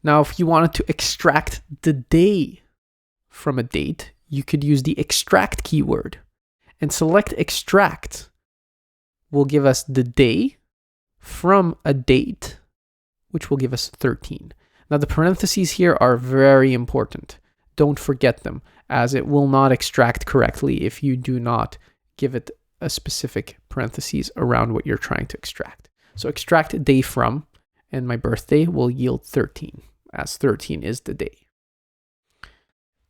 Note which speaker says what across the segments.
Speaker 1: Now, if you wanted to extract the day from a date, you could use the extract keyword. And select extract will give us the day from a date, which will give us 13. Now, the parentheses here are very important. Don't forget them, as it will not extract correctly if you do not give it a specific parentheses around what you're trying to extract. So extract day from, and my birthday will yield 13, as 13 is the day.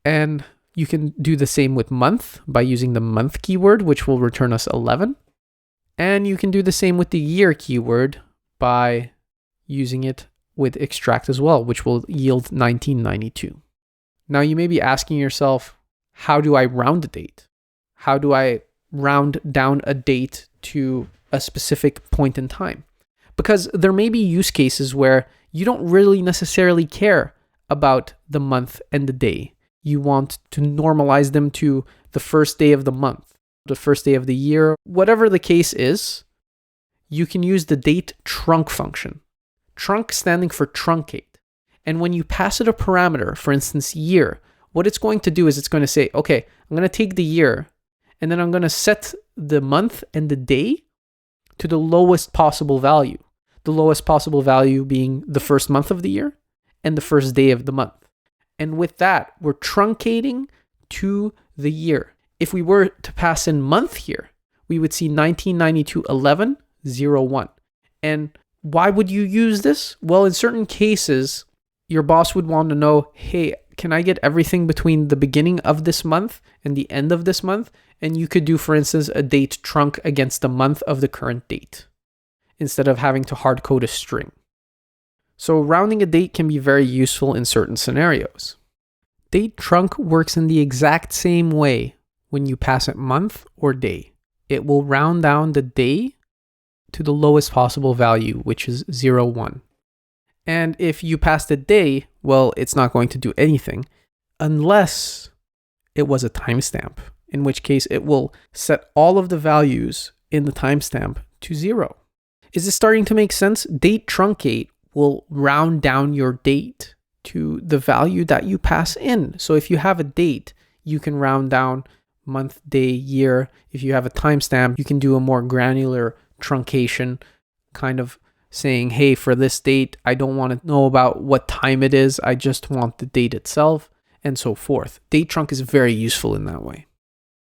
Speaker 1: And you can do the same with month by using the month keyword, which will return us 11. And you can do the same with the year keyword by using it with extract as well, which will yield 1992. Now you may be asking yourself, how do I round a date? How do I round down a date to a specific point in time? Because there may be use cases where you don't really necessarily care about the month and the day. You want to normalize them to the first day of the month, the first day of the year. Whatever the case is, you can use the date trunc function. Trunc standing for truncate. And when you pass it a parameter, for instance, year, what it's going to do is it's going to say, okay, I'm going to take the year, and then I'm going to set the month and the day to the lowest possible value. The lowest possible value being the first month of the year and the first day of the month. And with that, we're truncating to the year. If we were to pass in month here, we would see 1992-11-01. And why would you use this? Well, in certain cases, your boss would want to know, hey, can I get everything between the beginning of this month and the end of this month? And you could do, for instance, a date trunc against the month of the current date, instead of having to hard code a string. So rounding a date can be very useful in certain scenarios. Date trunc works in the exact same way when you pass it month or day. It will round down the day to the lowest possible value, which is 01. And if you pass the day, well, it's not going to do anything unless it was a timestamp, in which case it will set all of the values in the timestamp to 0. Is this starting to make sense? Date truncate will round down your date to the value that you pass in. So if you have a date, you can round down month, day, year. If you have a timestamp, you can do a more granular truncation, kind of saying, hey, for this date, I don't want to know about what time it is. I just want the date itself, and so forth. Date trunc is very useful in that way.